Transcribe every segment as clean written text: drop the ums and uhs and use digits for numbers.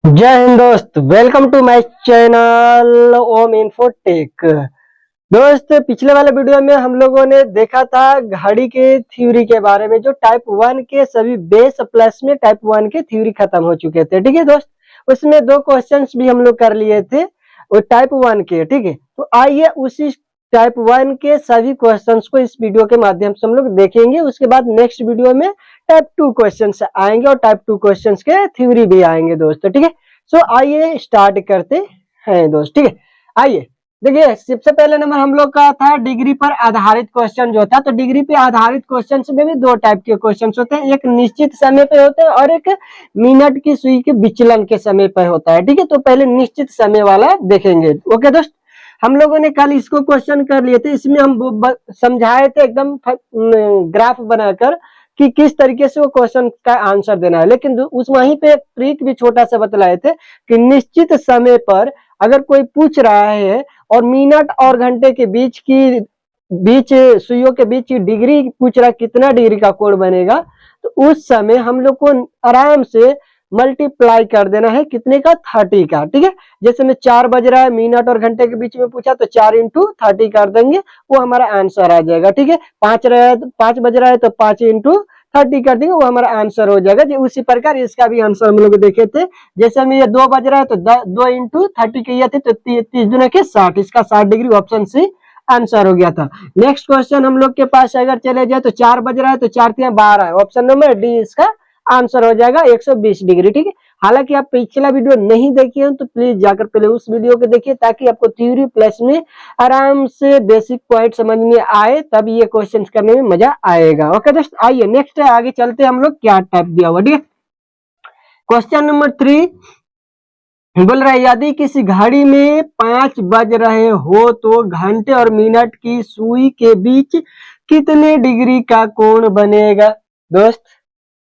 जय हिंद दोस्त, welcome to my channel Om Infotech. दोस्त, पिछले वाले वीडियो में हम लोगों ने देखा था घड़ी के थ्योरी के बारे में। जो टाइप 1 के सभी बेस प्लस में टाइप 1 के थ्योरी खत्म हो चुके थे। ठीक है दोस्त, उसमें 2 क्वेश्चंस भी हम लोग कर लिए थे वो टाइप 1 के। ठीक है, तो आइए उसी टाइप 1 के सभी क्वेश्चंस को इस वीडियो के माध्यम से हम लोग देखेंगे। उसके बाद नेक्स्ट वीडियो में टाइप 2 क्वेश्चंस आएंगे और टाइप 2 क्वेश्चंस के थ्योरी भी आएंगे दोस्तों। ठीक है, सो आइए स्टार्ट करते हैं दोस्त। ठीक है, आइए देखिए, सबसे पहले नंबर हम लोग का था डिग्री पर आधारित क्वेश्चन जो था। तो डिग्री पे आधारित क्वेश्चन में भी 2 टाइप के क्वेश्चन होते हैं, एक निश्चित समय पे होते हैं और एक मिनट की सुई के विचलन के समय पर होता है। ठीक है, तो पहले निश्चित समय वाला देखेंगे। ओके दोस्त, हम लोगों ने कल इसको क्वेश्चन कर लिए थे। इसमें हम समझाए थे एकदम ग्राफ बनाकर कि किस तरीके से वो क्वेश्चन का आंसर देना है, लेकिन उस वहीं पे एक ट्रिक भी छोटा सा बतलाए थे कि निश्चित समय पर अगर कोई पूछ रहा है और मिनट और घंटे के बीच सुइयों के बीच की डिग्री पूछ रहा है, कितना डिग्री का कोण बनेगा, तो उस समय हम लोग को आराम से मल्टीप्लाई कर देना है कितने का, 30 का। ठीक है, जैसे में 4 बज रहा है, मिनट और घंटे के बीच में पूछा तो 4 इंटू 30 कर देंगे, वो हमारा आंसर आ जाएगा। ठीक है, 5 बज रहा है तो 5 इंटू 30 कर देंगे, वो हमारा आंसर हो जाएगा। उसी प्रकार इसका भी आंसर हम लोग देखे थे। जैसे हमें ये 2 बज रहा है तो 2 इंटू 30 किया थे तो 30 दुना के 60, इसका 60 डिग्री ऑप्शन सी आंसर हो गया था। नेक्स्ट क्वेश्चन हम लोग के पास अगर चले जाए तो 4 बज रहा है तो 4 3 12, ऑप्शन नंबर डी इसका आंसर हो जाएगा 120 डिग्री। ठीक है, हालांकि आप पिछला वीडियो नहीं देखिए तो प्लीज जाकर पहले उस वीडियो को देखिए, ताकि आपको थ्योरी प्लस में आराम से बेसिक पॉइंट समझ में आए, तब ये क्वेश्चन करने में मजा आएगा। ओके दोस्त, आइए नेक्स्ट आगे चलते हम लोग क्या टाइप दिया हुआ। ठीक है, क्वेश्चन नंबर 3 बोल रहा है यदि किसी घड़ी में 5 बज रहे हो तो घंटे और मिनट की सुई के बीच कितने डिग्री का कोण बनेगा। दोस्त,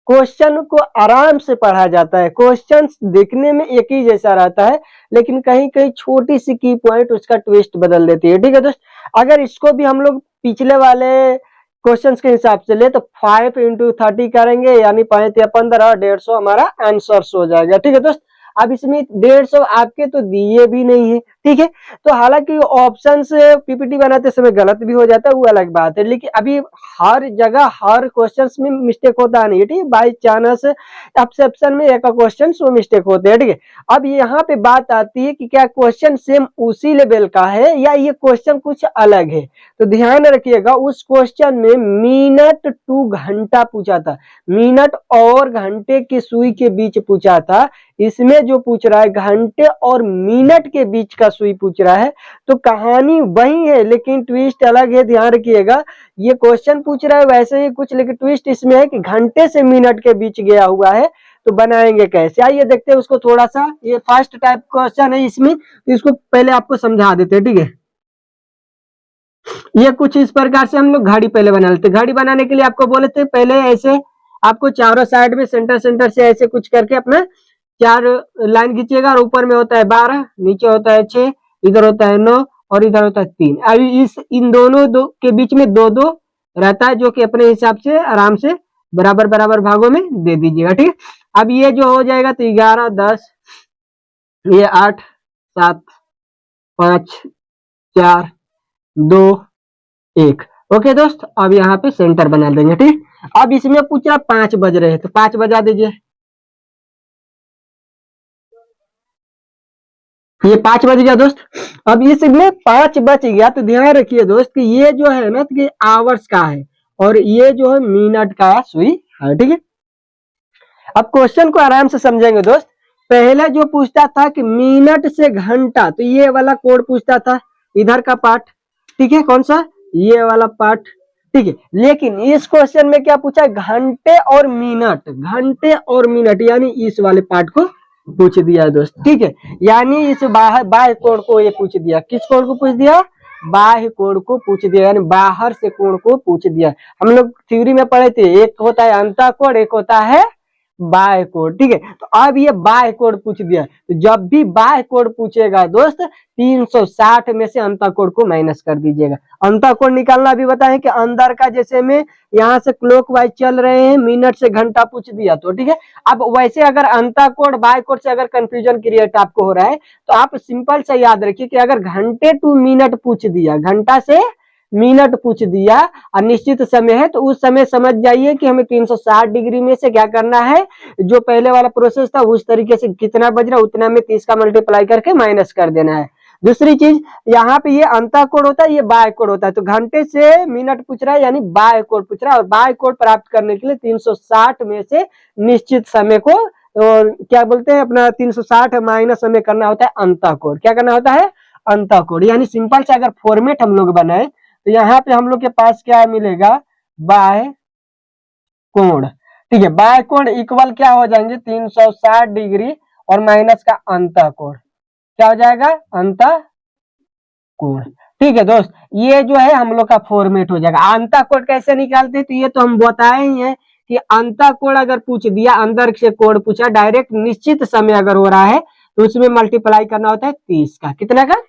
क्वेश्चन को आराम से पढ़ा जाता है। क्वेश्चन देखने में एक ही जैसा रहता है, लेकिन कहीं कहीं छोटी सी की पॉइंट उसका ट्विस्ट बदल देती है। ठीक है दोस्त, अगर इसको भी हम लोग पिछले वाले क्वेश्चंस के हिसाब से ले तो 5 इंटू 30 करेंगे, यानी 5 या 15 और 150 हमारा आंसर हो जाएगा। ठीक है दोस्त, अब इसमें 150 आपके तो दिए भी नहीं है। ठीक है, तो हालांकि ऑप्शन से पीपीटी बनाते समय गलत भी हो जाता है, वो अलग बात है, लेकिन अभी हर जगह हर क्वेश्चन में मिस्टेक होता नहीं है। ठीक है, बाई चांस एक्सेप्शन में एक क्वेश्चन वो मिस्टेक होते हैं। ठीक है, अब यहाँ पे बात आती है कि क्या क्वेश्चन सेम उसी लेवल का है या ये क्वेश्चन कुछ अलग है। तो ध्यान रखिएगा, उस क्वेश्चन में मिनट टू घंटा पूछा था, मिनट और घंटे की सुई के बीच पूछा था। इसमें जो पूछ रहा है घंटे और मिनट के बीच का सुई पूछ रहा है, तो कहानी वही है लेकिन ट्विस्ट अलग है। ध्यान रखिएगा, ये क्वेश्चन पूछ रहा है वैसे ही कुछ, लेकिन ट्विस्ट इसमें है कि घंटे से मिनट के बीच गया हुआ है, तो बनाएंगे कैसे, आइए देखते हैं उसको थोड़ा सा। ये फर्स्ट टाइप क्वेश्चन है, इसमें इसको पहले आपको समझा देते हैं। ठीक है, ये कुछ इस प्रकार से हम लोग घड़ी पहले बना लेते। घड़ी बनाने के लिए आपको बोले थे पहले ऐसे आपको चारों साइड में सेंटर सेंटर से ऐसे कुछ करके अपना 4 लाइन खींचिएगा, और ऊपर में होता है 12, नीचे होता है 6, इधर होता है 9 और इधर होता है 3। अभी इन दोनों दो के बीच में 2 2 रहता है, जो कि अपने हिसाब से आराम से बराबर बराबर भागों में दे दीजिएगा। ठीक है, अब ये जो हो जाएगा तो 11 10, ये 8 7 5 4 2 1। ओके दोस्त, अब यहाँ पे सेंटर बना देंगे। ठीक, अब इसमें पूछ रहा 5 बज रहे हैं तो 5 बजा दीजिए। ये 5 बज गया दोस्त। अब इसमें 5 बच गया तो ध्यान रखिए दोस्त कि ये जो है ना कि आवर्स का है और ये जो है मिनट का सुई है। ठीक है, अब क्वेश्चन को आराम से समझेंगे दोस्त। पहले जो पूछता था कि मिनट से घंटा, तो ये वाला कोड पूछता था, इधर का पार्ट। ठीक है, कौन सा, ये वाला पार्ट। ठीक है, लेकिन इस क्वेश्चन में क्या पूछा, घंटे और मिनट, घंटे और मिनट यानी इस वाले पार्ट को पूछ दिया दोस्त। ठीक है, यानी इस बाह्य कोण को ये पूछ दिया। किस कोण को पूछ दिया, बाह्य कोण को पूछ दिया, यानी बाहर से कोण को पूछ दिया। हम लोग थ्योरी में पढ़े थे, एक होता है अंतः कोण, एक होता है बाय कोड, ठीक है। तो अब ये बाय कोड पूछ दिया, तो जब भी बाय कोड पूछेगा दोस्त 360 में से अंतर कोड को माइनस कर दीजिएगा। अंतर कोड निकालना भी बताएं कि अंदर का जैसे में यहाँ से क्लॉकवाइज चल रहे हैं, मिनट से घंटा पूछ दिया तो ठीक है। अब वैसे अगर अंतर कोड बाय कोड से अगर कंफ्यूजन क्रिएट आपको हो रहा है तो आप सिंपल से याद रखिए कि अगर घंटे टू मिनट पूछ दिया, घंटा से मिनट पूछ दिया और निश्चित समय है, तो उस समय समझ जाइए कि हमें 360 डिग्री में से क्या करना है, जो पहले वाला प्रोसेस था उस तरीके से कितना बज रहा है उतना में 30 का मल्टीप्लाई करके माइनस कर देना है। दूसरी चीज यहाँ पे ये अंतर कोड होता है, ये बाय कोड होता है, तो घंटे से मिनट पूछ रहा है यानी बाय कोड पूछ रहा है, और बाय कोड प्राप्त करने के लिए 360 में से निश्चित समय को और क्या बोलते हैं अपना 360 माइनस हमें करना होता है अंतर कोड। क्या करना होता है? अंतर कोड। यानी सिंपल से अगर फॉर्मेट हम लोग बनाए तो यहाँ पे हम लोग के पास क्या मिलेगा, बाय कोण, ठीक है। बाय कोण इक्वल क्या हो जाएंगे 360 डिग्री और माइनस का अंतर कोण, क्या हो जाएगा अंतर कोण, ठीक है दोस्त। ये जो है हम लोग का फॉर्मेट हो जाएगा। अंतर कोण कैसे निकालते हैं तो ये तो हम बताए ही है कि अंतर कोण अगर पूछ दिया, अंदर से कोड पूछा, डायरेक्ट निश्चित समय अगर हो रहा है तो उसमें मल्टीप्लाई करना होता है 30 का, कितना का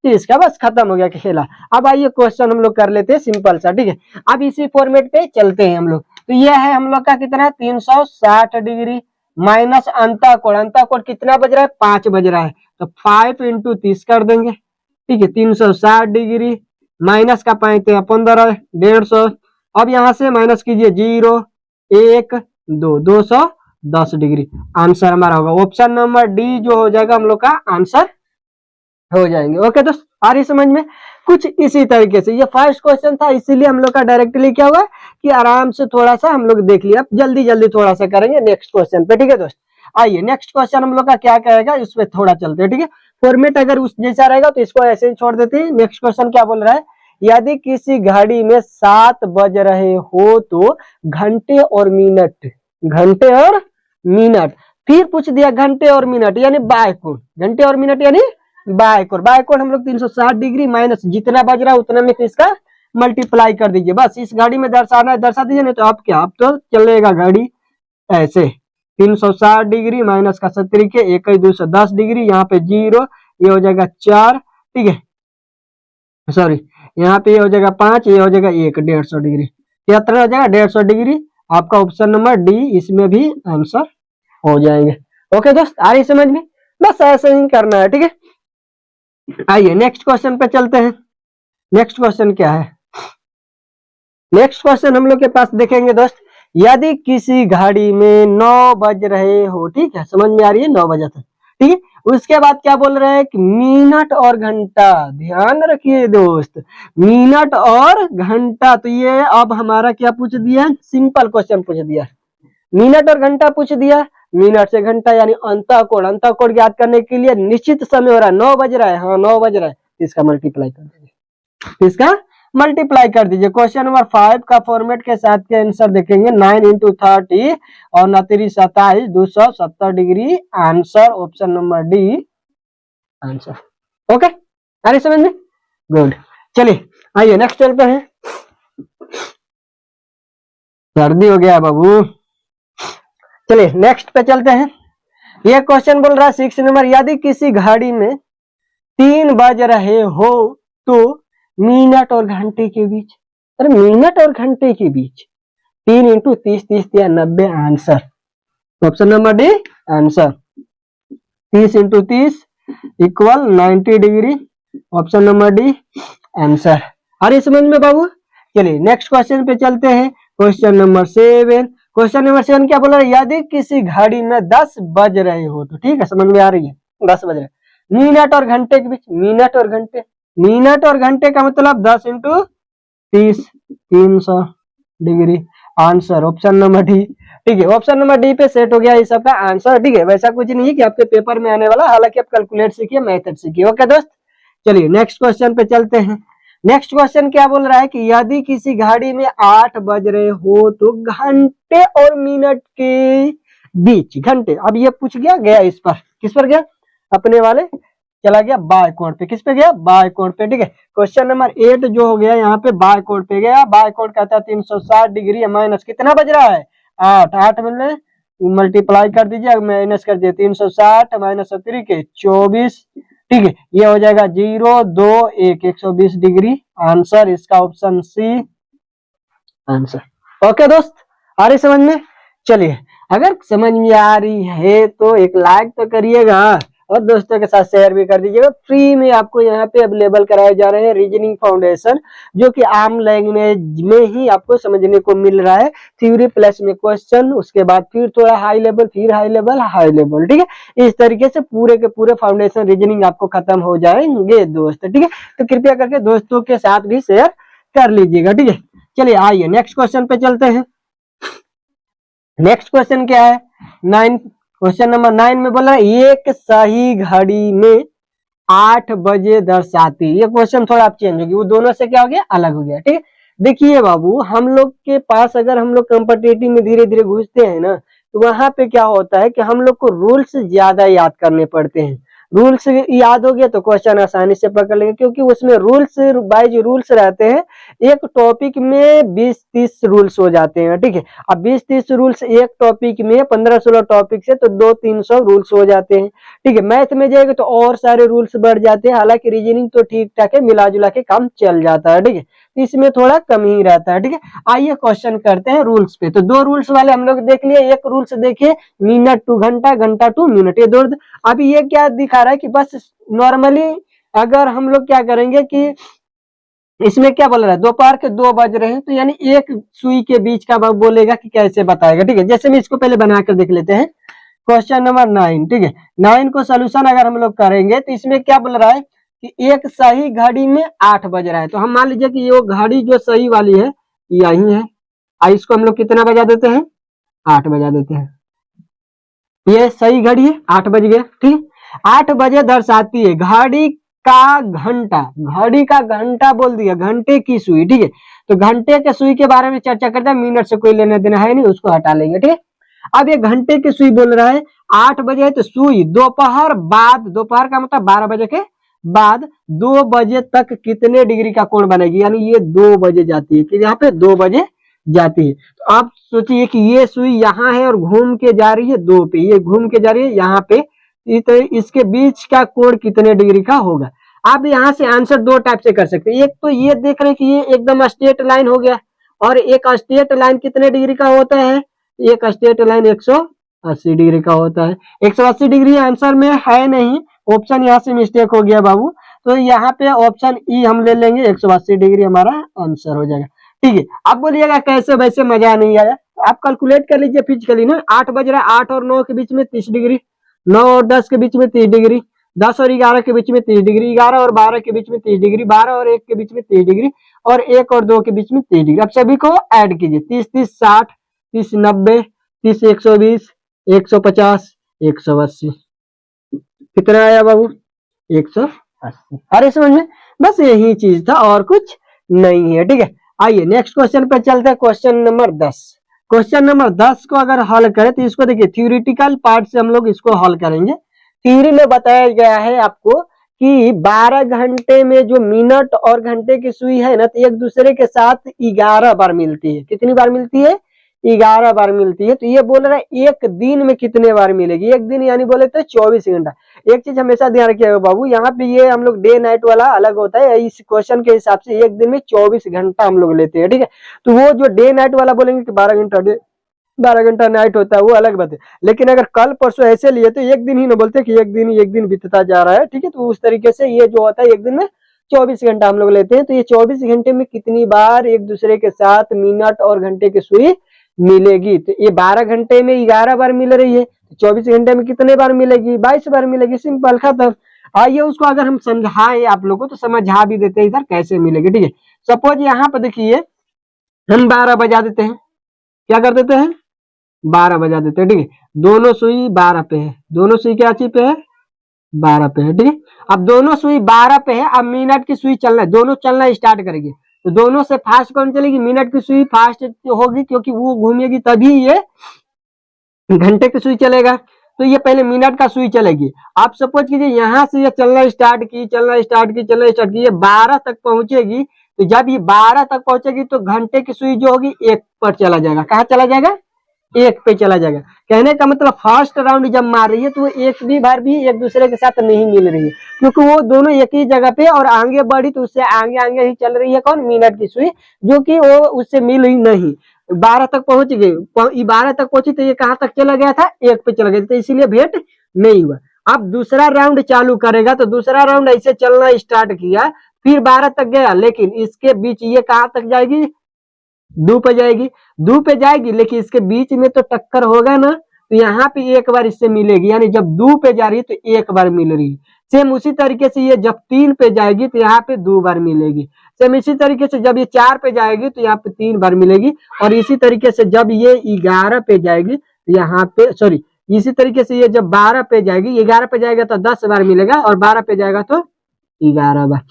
30 का, बस खत्म हो गया खेला। अब आइए क्वेश्चन हम लोग कर लेते हैं सिंपल सा, ठीक है। अब इसी फॉर्मेट पे चलते हैं हम लोग। तो ये है हम लोग का कितना 360 डिग्री माइनस अंतर कोण कितना बज रहा है 5 बज रहा है, तो 5 इंटू 30 कर देंगे, ठीक है। 360 डिग्री माइनस का 5 15 150, अब यहाँ से माइनस कीजिए 0 1 2 210 डिग्री। आंसर हमारा होगा ऑप्शन नंबर डी जो हो जाएगा हम लोग का आंसर हो जाएंगे। ओके दोस्त, आ रही समझ में? कुछ इसी तरीके से ये फर्स्ट क्वेश्चन था, इसीलिए हम लोग का डायरेक्टली क्या हुआ कि आराम से थोड़ा सा हम लोग देख लिया, जल्दी जल्दी थोड़ा सा करेंगे नेक्स्ट क्वेश्चन पे, ठीक है दोस्त। आइए नेक्स्ट क्वेश्चन हम लोग का क्या कहेगा, इस पे थोड़ा चलते हैं, ठीक है। फॉर्मेट अगर उस जैसा रहेगा तो इसको ऐसे ही छोड़ देते हैं। नेक्स्ट क्वेश्चन क्या बोल रहा है, यदि किसी घड़ी में 7 बज रहे हो तो घंटे और मिनट, घंटे और मिनट, फिर पूछ दिया घंटे और मिनट यानी बाय कोण, घंटे और मिनट यानी बाय कोण हम लोग 360 डिग्री माइनस जितना बज रहा है उतना में इसका मल्टीप्लाई कर दीजिए, बस इस घड़ी में दर्शाना है दर्शा दीजिए, नहीं तो आप क्या, अब तो चलेगा घड़ी ऐसे 360 डिग्री माइनस का 70 के 210 डिग्री, यहाँ पे 0, ये हो जाएगा 4, ठीक है, सॉरी यहाँ पे ये हो जाएगा 5, ये हो जाएगा 1 150 डिग्री, कितना हो जाएगा 150 डिग्री। आपका ऑप्शन नंबर डी इसमें भी आंसर हो जाएंगे। ओके दोस्त, आ रही समझ में? बस ऐसे ही करना है, ठीक है। आइए नेक्स्ट क्वेश्चन पे चलते हैं। नेक्स्ट क्वेश्चन क्या है, नेक्स्ट क्वेश्चन हम लोग के पास देखेंगे दोस्त, यदि किसी घड़ी में 9 बज रहे हो, ठीक है, समझ में आ रही है 9 बजा था, ठीक है। उसके बाद क्या बोल रहे हैं कि मिनट और घंटा, ध्यान रखिए दोस्त, मिनट और घंटा, तो ये अब हमारा क्या पूछ दिया, सिंपल क्वेश्चन पूछ दिया, मिनट और घंटा पूछ दिया, मिनट से घंटा यानी अंतर कोण ज्ञात करने के लिए निश्चित समय हो रहा है 9 बज रहा है, हाँ 9 बज रहा है, इसका मल्टीप्लाई कर दीजिए, इसका मल्टीप्लाई कर दीजिए। क्वेश्चन नंबर 5 का फॉर्मेट के साथ के आंसर देखेंगे 9 इंटू 30 और 29 27 270 degree, answer option number D answer. Okay, अरे समझ में? गुड, चलिए आइए नेक्स्ट चलते हैं। सर्दी हो गया बाबू, चलिए नेक्स्ट पे चलते हैं। ये क्वेश्चन बोल रहा है 6 नंबर, यदि किसी घड़ी में 3 बज रहे हो तो मिनट और घंटे के बीच, अरे मिनट और घंटे के बीच 3 इंटू 30 30 या 90, answer option number D answer. 30 into 30 equal 90 degree, option number D answer. अरे समझ में बाबू? चलिए नेक्स्ट क्वेश्चन पे चलते हैं। क्वेश्चन नंबर 7, क्वेश्चन नंबर 7 क्या बोल रहा है, यदि किसी घड़ी में 10 बज रहे हो तो, ठीक है, समझ में आ रही है 10 बज रहे, मिनट और घंटे के बीच, मिनट और घंटे, मिनट और घंटे का मतलब 10 into 30 300 degree, answer option number D, ठीक है। ऑप्शन नंबर डी पे सेट हो गया ये सबका आंसर, ठीक है। वैसा कुछ नहीं है कि आपके पेपर में आने वाला, हालांकि आप कैलकुलेट सीखिए, मेथड सीखिए। ओके दोस्त, चलिए नेक्स्ट क्वेश्चन पे चलते हैं। नेक्स्ट क्वेश्चन क्या बोल रहा है कि यदि किसी घड़ी में 8 बज रहे हो तो घंटे और मिनट के बीच, घंटे, अब ये पूछ गया इस पर, किस पर गया, अपने वाले चला गया बाय कोण पे, किस पे गया, बाय कोण पे, ठीक है। क्वेश्चन नंबर 8 जो हो गया यहाँ पे बाय कोण पे गया, बाय कोण कहता है 360 डिग्री माइनस कितना बज रहा है 8, 8 में मल्टीप्लाई कर दीजिए, माइनस कर दिए 360 माइनस 70 के 24, ठीक है, ये हो जाएगा 0 2 1 120 डिग्री। आंसर इसका ऑप्शन सी आंसर। ओके दोस्त, आ रही समझ में? चलिए, अगर समझ में आ रही है तो एक लाइक तो करिएगा और दोस्तों के साथ शेयर भी कर दीजिएगा। फ्री में आपको यहाँ पे अवेलेबल कराए जा रहे हैं रीजनिंग फाउंडेशन, जो कि आम लैंग्वेज में ही आपको समझने को मिल रहा है। थ्योरी प्लस में क्वेश्चन, उसके बाद फिर थोड़ा हाई लेवल, फिर हाई लेवल, हाई लेवल, ठीक है। इस तरीके से पूरे के पूरे फाउंडेशन रीजनिंग आपको खत्म हो जाएंगे दोस्त, ठीक है। तो कृपया करके दोस्तों के साथ भी शेयर कर लीजिएगा, ठीक है। चलिए आइए नेक्स्ट क्वेश्चन पे चलते हैं। नेक्स्ट क्वेश्चन क्या है? 9, क्वेश्चन नंबर 9 में बोला एक सही घड़ी में 8 बजे दर्शाती। ये क्वेश्चन थोड़ा आप चेंज होगी, वो दोनों से क्या हो गया, अलग हो गया, ठीक है। देखिए बाबू, हम लोग के पास अगर हम लोग कॉम्पिटिटिव में धीरे धीरे घुसते हैं ना, तो वहां पे क्या होता है कि हम लोग को रूल्स ज्यादा याद करने पड़ते हैं। रूल्स याद हो गया तो क्वेश्चन आसानी से पकड़ लेंगे, क्योंकि उसमें रूल्स बाय जो रूल्स रहते हैं, एक टॉपिक में 20-30 रूल्स हो जाते हैं, ठीक है। अब 20-30 रूल्स एक टॉपिक में, 15-16 टॉपिक से तो 200-300 रूल्स हो जाते हैं, ठीक है। मैथ में जाएगा तो और सारे रूल्स बढ़ जाते हैं। हालांकि रीजनिंग तो ठीक ठाक है, मिला जुला के काम चल जाता है, ठीक है। इसमें थोड़ा कम ही रहता है, ठीक है। आइए क्वेश्चन करते हैं रूल्स पे। तो 2 रूल्स वाले हम लोग देख लिए। एक रूल्स देखिए, मिनट टू घंटा, घंटा टू मिनट, ये दो। अभी ये क्या दिखा रहा है कि बस नॉर्मली अगर हम लोग क्या करेंगे कि इसमें क्या बोल रहा है, दोपहर के 2 बज रहे हैं, तो यानी एक सुई के बीच का बोलेगा कि कैसे बताएगा, ठीक है। जैसे मैं इसको पहले बनाकर देख लेते हैं। क्वेश्चन नंबर 9, ठीक है। 9 को सोल्यूशन अगर हम लोग करेंगे तो इसमें क्या बोल रहा है कि एक सही घड़ी में 8 बज रहा है। तो हम मान लीजिए कि ये घड़ी जो सही वाली है यही है। इसको हम लोग कितना बजा देते हैं, 8 बजा देते हैं। ये सही घड़ी है, 8 बज गया, ठीक। 8 बजे दर्शाती है घड़ी का घंटा। घड़ी का घंटा बोल दिया, घंटे की सुई, ठीक है। तो घंटे के सुई के बारे में चर्चा करते हैं, मिनट से कोई लेना देना है नहीं, उसको हटा लेंगे, ठीक है। अब ये घंटे की सुई बोल रहा है 8 बजे है, तो सुई दोपहर बाद, दोपहर का मतलब 12 बजे के बाद 2 बजे तक कितने डिग्री का कोण बनेगी, यानी ये 2 बजे जाती है, कि यहाँ पे 2 बजे जाती है। तो आप सोचिए कि ये सुई यहाँ है और घूम के जा रही है 2 पे, ये घूम के जा रही है यहाँ पे, तो इसके बीच का कोण कितने डिग्री का होगा। आप यहाँ से आंसर 2 टाइप से कर सकते हैं। एक तो ये देख रहे हैं कि ये एकदम स्ट्रेट लाइन हो गया, और एक स्ट्रेट लाइन कितने डिग्री का होता है, एक स्ट्रेट लाइन 180 डिग्री का होता है। 180 डिग्री आंसर में है नहीं, ऑप्शन यहाँ से मिस्टेक हो गया बाबू। तो यहाँ पे ऑप्शन ई हम ले लेंगे, 180 डिग्री हमारा आंसर हो जाएगा, ठीक है। अब बोलिएगा कैसे, वैसे मजा नहीं आया, तो आप कैलकुलेट कर लीजिए फिजिकली ना। 8 बज रहा है, 8 और 9 के बीच में 30 डिग्री, 9 और 10 के बीच में 30 डिग्री, 10 और 11 के बीच में 30 डिग्री, 11 और 12 के बीच में 30 डिग्री, 12 और 1 के बीच में 30 डिग्री, और 1 और 2 के बीच में 30 डिग्री। अब सभी को ऐड कीजिए, 30 30 60, 30 90, 30 120, 150, 180। कितना आया बाबू, 180। अरे समझ में, बस यही चीज था और कुछ नहीं है, ठीक है। आइए नेक्स्ट क्वेश्चन पे चलते हैं। Question number 10। क्वेश्चन नंबर 10 को अगर हल करें तो इसको देखिए, थ्योरेटिकल पार्ट से हम लोग इसको हल करेंगे। थ्योरी में बताया गया है आपको कि 12 घंटे में जो मिनट और घंटे की सुई है ना, तो एक दूसरे के साथ 11 बार मिलती है। कितनी बार मिलती है, 11 बार मिलती है। तो ये बोल रहा है एक दिन में कितने बार मिलेगी, एक दिन यानी बोले तो 24 घंटा। एक चीज हमेशा ध्यान रखिएगा बाबू, यहाँ पे ये हम लोग डे नाइट वाला अलग होता है। इस क्वेश्चन के हिसाब से एक दिन में 24 घंटा हम लोग लेते हैं, ठीक है। तो वो जो डे नाइट वाला बोलेंगे कि 12 घंटा डे 12 घंटा नाइट होता है, वो अलग बात है। लेकिन अगर कल परसों ऐसे लिए तो एक दिन ही ना बोलते कि एक दिन बीतता जा रहा है, ठीक है। तो उस तरीके से ये जो होता है एक दिन में 24 घंटा हम लोग लेते हैं। तो ये 24 घंटे में कितनी बार एक दूसरे के साथ मिनट और घंटे की सुई मिलेगी। तो ये 12 घंटे में 11 बार मिल रही है, 24 घंटे में कितने बार मिलेगी, 22 बार मिलेगी, सिंपल खत्म। आइए उसको अगर हम समझाए आप लोगों को तो समझा भी देते हैं इधर कैसे मिलेगी, ठीक है। सपोज यहाँ पर देखिए हम 12 बजा देते हैं, क्या कर देते हैं, 12 बजा देते हैं, ठीक है। दोनों सुई 12 पे है, दोनों सुई क्या चीज पे है, 12 पे है, ठीक है। अब दोनों सुई 12 पे है, अब मिनट की सुई चलना है, दोनों चलना स्टार्ट करेंगे। तो दोनों से फास्ट कौन चलेगी, मिनट की सुई फास्ट होगी, क्योंकि वो घूमेगी तभी ये घंटे की सुई चलेगा। तो ये पहले मिनट का सुई चलेगी। आप सपोज कीजिए यहाँ से ये चलना स्टार्ट की, ये 12 तक पहुंचेगी। तो जब ये 12 तक पहुंचेगी तो घंटे की सुई जो होगी 1 पर चला जाएगा। कहाँ चला जाएगा, 1 पे चला जाएगा। कहने का मतलब फर्स्ट राउंड जब मार रही है तो वो एक भी बार भी एक दूसरे के साथ नहीं मिल रही है, क्योंकि वो दोनों एक ही जगह पे और आगे बढ़ी तो उससे आगे आगे ही चल रही है कौन, मिनट की सुई, जो कि वो उससे मिल ही नहीं। 12 तक पहुंच गई, 12 तक पहुंची तो ये कहाँ तक चला गया था, 1 पे चला गया, तो इसीलिए भेंट नहीं हुआ। अब दूसरा राउंड चालू करेगा तो दूसरा राउंड ऐसे चलना स्टार्ट किया, फिर 12 तक गया, लेकिन इसके बीच ये कहाँ तक जाएगी, 2 पे जाएगी, 2 पे जाएगी, लेकिन इसके बीच में तो टक्कर होगा ना, तो यहाँ पे एक बार इससे मिलेगी, यानी जब 2 पे जा रही है तो एक बार मिल रही है। सेम उसी तरीके से ये जब 3 पे जाएगी तो यहाँ पे 2 बार मिलेगी। सेम इसी तरीके से जब ये 4 पे जाएगी तो यहाँ पे 3 बार मिलेगी, और इसी तरीके से जब ये 11 पे जाएगी तो यहाँ पे सॉरी इसी तरीके से ये जब 12 पे जाएगी, 11 पे जाएगा तो 10 बार मिलेगा, और 12 पे जाएगा तो 11 बार।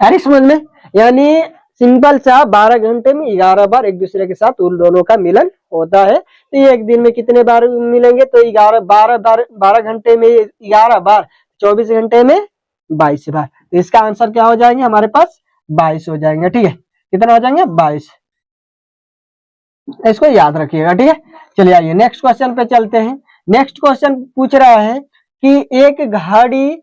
अरे समझ में, यानी सिंपल सा 12 घंटे में 11 बार एक दूसरे के साथ उन दोनों का मिलन होता है। तो ये एक दिन में कितने बार मिलेंगे, तो 12 घंटे में 11 बार, 24 घंटे में 22 बार। तो इसका आंसर क्या हो जाएंगे हमारे पास, 22 हो जाएंगे। ठीक है, कितना हो जाएंगे, 22। इसको याद रखिएगा। ठीक है, चलिए आइए नेक्स्ट क्वेश्चन पे चलते हैं। नेक्स्ट क्वेश्चन पूछ रहा है कि एक घड़ी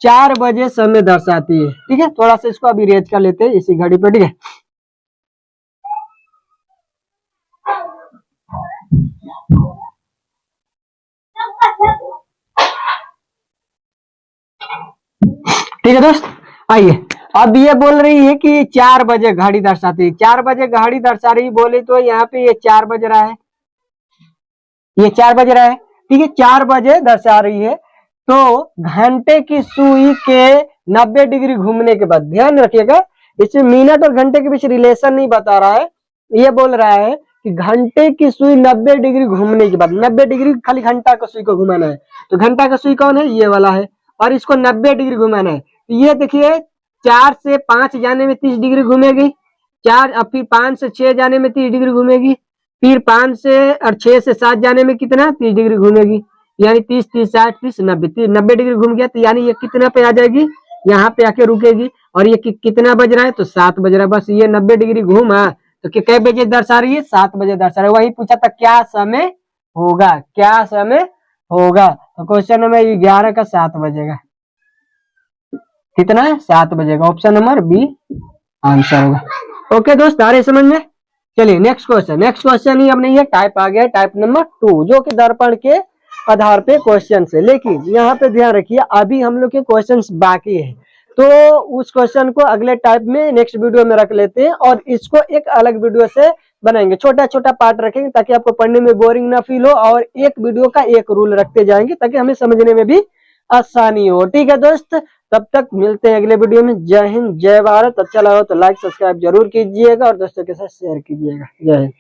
4 बजे समय दर्शाती है। ठीक है, थोड़ा सा इसको अभी रेज कर लेते हैं इसी घड़ी पे। ठीक है, ठीक है दोस्त, आइए अब ये बोल रही है कि 4 बजे घड़ी दर्शाती है, 4 बजे घड़ी दर्शा रही बोली, तो यहाँ पे ये 4 बज रहा है, ये 4 बज रहा है। ठीक है, 4 बजे दर्शा रही है, तो घंटे की सुई के 90 डिग्री घूमने के बाद, ध्यान रखिएगा इसमें मिनट और घंटे के बीच रिलेशन नहीं बता रहा है, ये बोल रहा है कि घंटे की सुई 90 डिग्री घूमने के बाद, 90 डिग्री खाली घंटा का सुई को घुमाना है, तो घंटा का सुई कौन है, ये वाला है, और इसको 90 डिग्री घुमाना है। तो ये देखिए 4 से 5 जाने में 30 डिग्री घूमेगी, 4 अब फिर 5 से 6 जाने में 30 डिग्री घूमेगी, फिर 5 से और 6 से 7 जाने में कितना 30 डिग्री घूमेगी, यानी 30 30 60 30 90 90 डिग्री घूम गया, तो यानी ये कितना पे आ जाएगी, यहाँ पे आके रुकेगी। और ये कितना बज रहा है, तो 7 बज रहा है, बस ये 90 डिग्री घूमा, तो कितने बजे दर्शा रही है, 7 बजे दर्शा रही है। वही पूछा था क्या समय होगा, क्या समय होगा, तो क्वेश्चन नंबर 11 का 7 बजेगा, कितना 7 बजेगा, ऑप्शन नंबर बी आंसर होगा। ओके दोस्त, आ रहे समझ में। चलिए नेक्स्ट क्वेश्चन, नेक्स्ट क्वेश्चन ही अब नहीं है, टाइप आ गया, टाइप नंबर 2, जो कि दर्पण के आधार पे क्वेश्चन है। लेकिन यहाँ पे ध्यान रखिए अभी हम लोग के क्वेश्चंस बाकी है, तो उस क्वेश्चन को अगले टाइप में नेक्स्ट वीडियो में रख लेते हैं, और इसको एक अलग वीडियो से बनाएंगे, छोटा छोटा पार्ट रखेंगे ताकि आपको पढ़ने में बोरिंग ना फील हो, और एक वीडियो का एक रूल रखते जाएंगे ताकि हमें समझने में भी आसानी हो। ठीक है दोस्त, तब तक मिलते हैं अगले वीडियो में। जय हिंद, जय भारत। अच्छा लगा तो लाइक सब्सक्राइब जरूर कीजिएगा और दोस्तों के साथ शेयर कीजिएगा। जय हिंद।